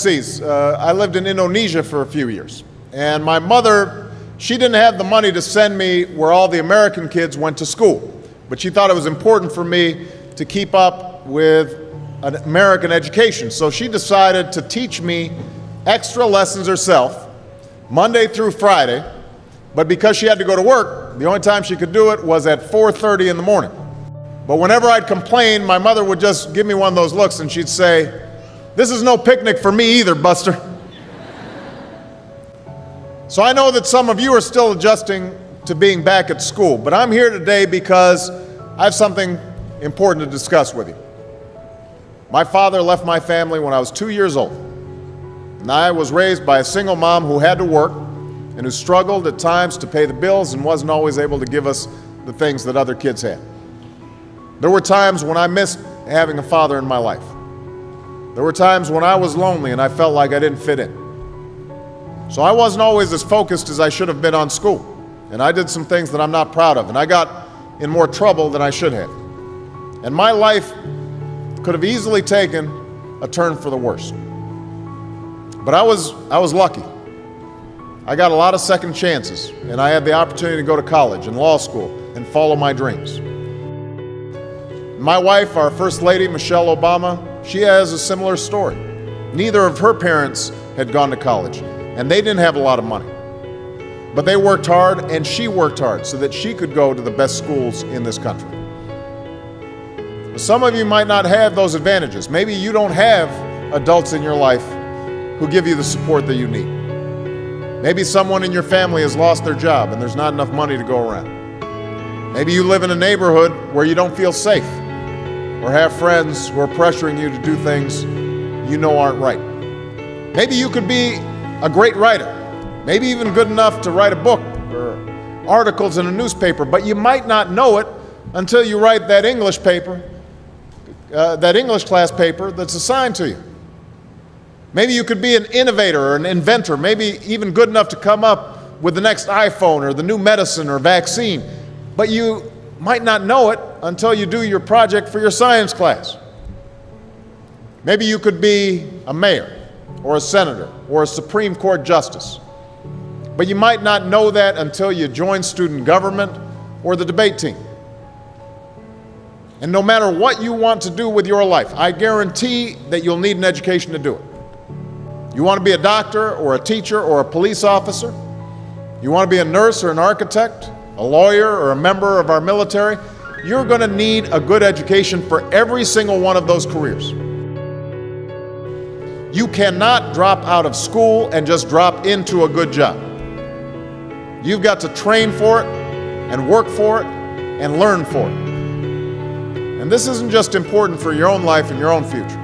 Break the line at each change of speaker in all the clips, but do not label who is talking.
I lived in Indonesia for a few years, and my mother, she didn't have the money to send me where all the American kids went to school, but she thought it was important for me to keep up with an American education. So she decided to teach me extra lessons herself, Monday through Friday, but because she had to go to work, the only time she could do it was at 4:30 in the morning. But whenever I'd complain, my mother would just give me one of those looks and she'd say, "This is no picnic for me either, Buster." So I know that some of you are still adjusting to being back at school, but I'm here today because I have something important to discuss with you. My father left my family when I was 2 years old, and I was raised by a single mom who had to work and who struggled at times to pay the bills and wasn't always able to give us the things that other kids had. There were times when I missed having a father in my life. There were times when I was lonely and I felt like I didn't fit in. So I wasn't always as focused as I should have been on school. And I did some things that I'm not proud of. And I got in more trouble than I should have. And my life could have easily taken a turn for the worse. But I was lucky. I got a lot of second chances. And I had the opportunity to go to college and law school and follow my dreams. My wife, our First Lady, Michelle Obama, she has a similar story. Neither of her parents had gone to college, and they didn't have a lot of money. But they worked hard, and she worked hard so that she could go to the best schools in this country. Some of you might not have those advantages. Maybe you don't have adults in your life who give you the support that you need. Maybe someone in your family has lost their job, and there's not enough money to go around. Maybe you live in a neighborhood where you don't feel safe, or have friends who are pressuring you to do things you know aren't right. Maybe you could be a great writer, maybe even good enough to write a book or articles in a newspaper, but you might not know it until you write that English paper, that English class paper that's assigned to you. Maybe you could be an innovator or an inventor, maybe even good enough to come up with the next iPhone or the new medicine or vaccine, but you might not know it until you do your project for your science class. Maybe you could be a mayor or a senator or a Supreme Court justice, but you might not know that until you join student government or the debate team. And no matter what you want to do with your life, I guarantee that you'll need an education to do it. You want to be a doctor or a teacher or a police officer? You want to be a nurse or an architect, a lawyer or a member of our military? You're going to need a good education for every single one of those careers. You cannot drop out of school and just drop into a good job. You've got to train for it and work for it and learn for it. And this isn't just important for your own life and your own future.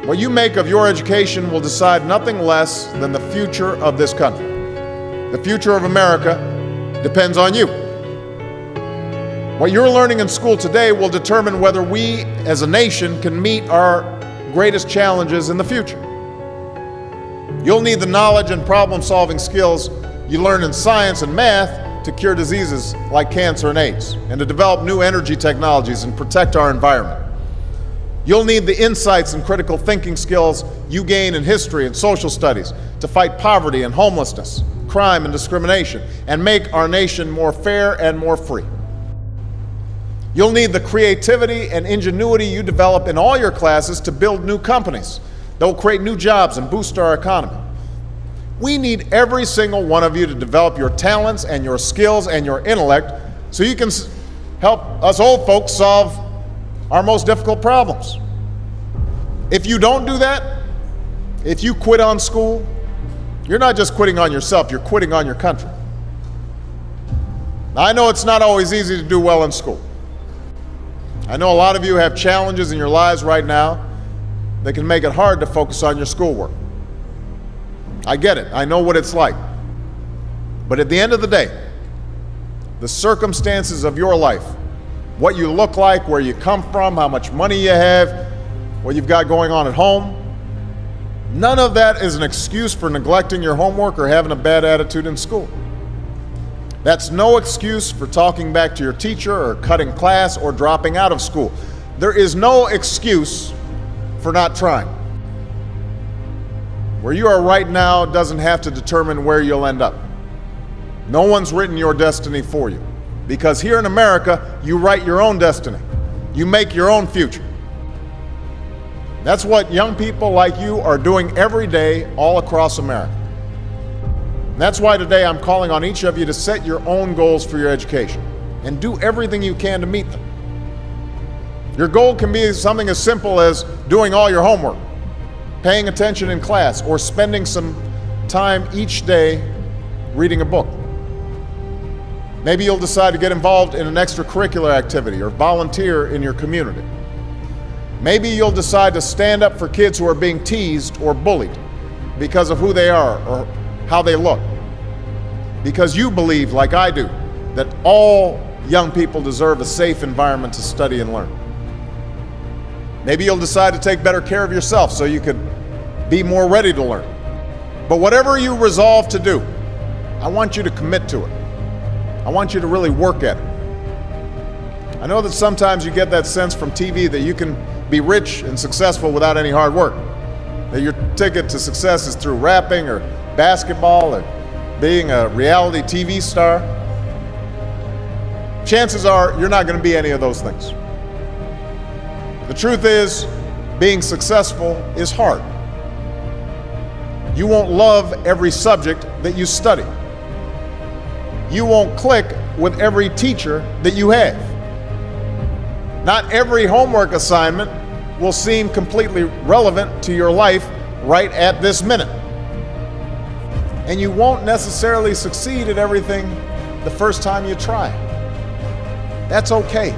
What you make of your education will decide nothing less than the future of this country. The future of America depends on you. What you're learning in school today will determine whether we as a nation can meet our greatest challenges in the future. You'll need the knowledge and problem-solving skills you learn in science and math to cure diseases like cancer and AIDS, and to develop new energy technologies and protect our environment. You'll need the insights and critical thinking skills you gain in history and social studies to fight poverty and homelessness, crime and discrimination, and make our nation more fair and more free. You'll need the creativity and ingenuity you develop in all your classes to build new companies that will create new jobs and boost our economy. We need every single one of you to develop your talents and your skills and your intellect so you can help us old folks solve our most difficult problems. If you don't do that, if you quit on school, you're not just quitting on yourself, you're quitting on your country. Now, I know it's not always easy to do well in school. I know a lot of you have challenges in your lives right now that can make it hard to focus on your schoolwork. I get it. I know what it's like. But at the end of the day, the circumstances of your life, what you look like, where you come from, how much money you have, what you've got going on at home, none of that is an excuse for neglecting your homework or having a bad attitude in school. That's no excuse for talking back to your teacher or cutting class or dropping out of school. There is no excuse for not trying. Where you are right now doesn't have to determine where you'll end up. No one's written your destiny for you. Because here in America, you write your own destiny. You make your own future. That's what young people like you are doing every day all across America. And that's why today I'm calling on each of you to set your own goals for your education and do everything you can to meet them. Your goal can be something as simple as doing all your homework, paying attention in class, or spending some time each day reading a book. Maybe you'll decide to get involved in an extracurricular activity or volunteer in your community. Maybe you'll decide to stand up for kids who are being teased or bullied because of who they are or how they look. Because you believe, like I do, that all young people deserve a safe environment to study and learn. Maybe you'll decide to take better care of yourself so you could be more ready to learn. But whatever you resolve to do, I want you to commit to it. I want you to really work at it. I know that sometimes you get that sense from TV that you can be rich and successful without any hard work. That your ticket to success is through rapping or basketball or being a reality TV star. Chances are you're not going to be any of those things. The truth is, being successful is hard. You won't love every subject that you study. You won't click with every teacher that you have. Not every homework assignment will seem completely relevant to your life right at this minute. And you won't necessarily succeed at everything the first time you try. That's okay.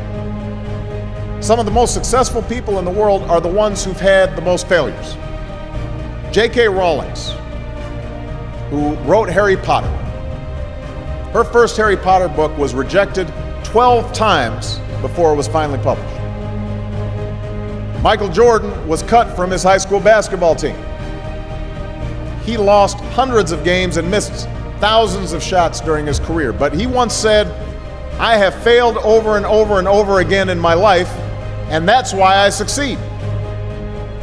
Some of the most successful people in the world are the ones who've had the most failures. J.K. Rowling, who wrote Harry Potter. Her first Harry Potter book was rejected 12 times before it was finally published. Michael Jordan was cut from his high school basketball team. He lost hundreds of games and missed thousands of shots during his career. But he once said, "I have failed over and over and over again in my life, and that's why I succeed."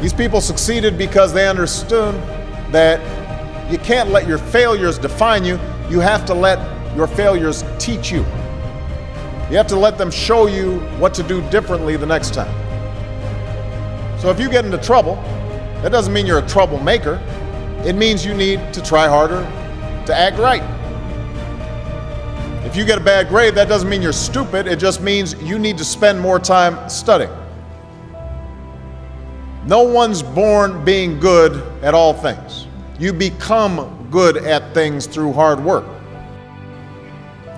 These people succeeded because they understood that you can't let your failures define you. You have to let your failures teach you. You have to let them show you what to do differently the next time. So if you get into trouble, that doesn't mean you're a troublemaker. It means you need to try harder to act right. If you get a bad grade, that doesn't mean you're stupid. It just means you need to spend more time studying. No one's born being good at all things. You become good at things through hard work.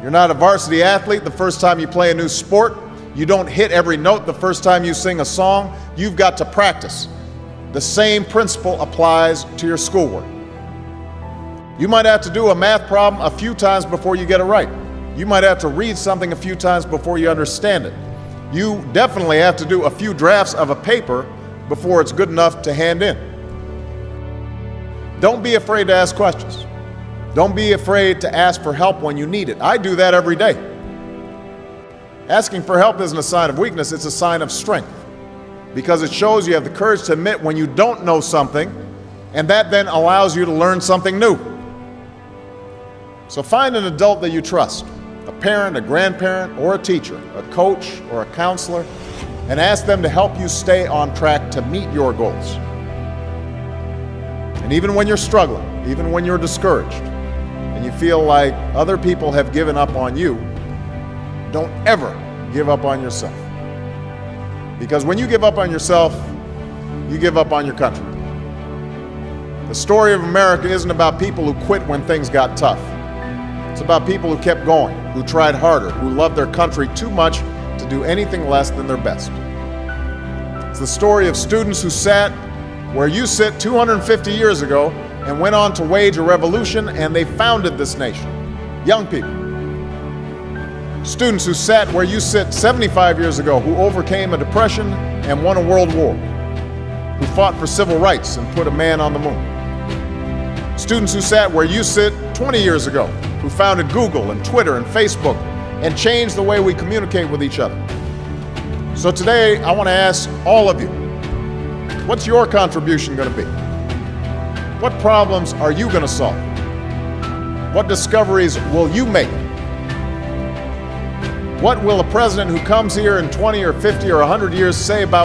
You're not a varsity athlete the first time you play a new sport. You don't hit every note the first time you sing a song. You've got to practice. The same principle applies to your schoolwork. You might have to do a math problem a few times before you get it right. You might have to read something a few times before you understand it. You definitely have to do a few drafts of a paper before it's good enough to hand in. Don't be afraid to ask questions. Don't be afraid to ask for help when you need it. I do that every day. Asking for help isn't a sign of weakness, it's a sign of strength. Because it shows you have the courage to admit when you don't know something, and that then allows you to learn something new. So find an adult that you trust, a parent, a grandparent, or a teacher, a coach, or a counselor, and ask them to help you stay on track to meet your goals. And even when you're struggling, even when you're discouraged, and you feel like other people have given up on you, don't ever give up on yourself. Because when you give up on yourself, you give up on your country. The story of America isn't about people who quit when things got tough. It's about people who kept going, who tried harder, who loved their country too much to do anything less than their best. It's the story of students who sat where you sit 250 years ago and went on to wage a revolution, and they founded this nation. Young people. Students who sat where you sit 75 years ago, who overcame a depression and won a world war, who fought for civil rights and put a man on the moon. Students who sat where you sit 20 years ago, who founded Google and Twitter and Facebook and changed the way we communicate with each other. So today, I want to ask all of you, what's your contribution going to be? What problems are you going to solve? What discoveries will you make? What will a president who comes here in 20 or 50 or 100 years say about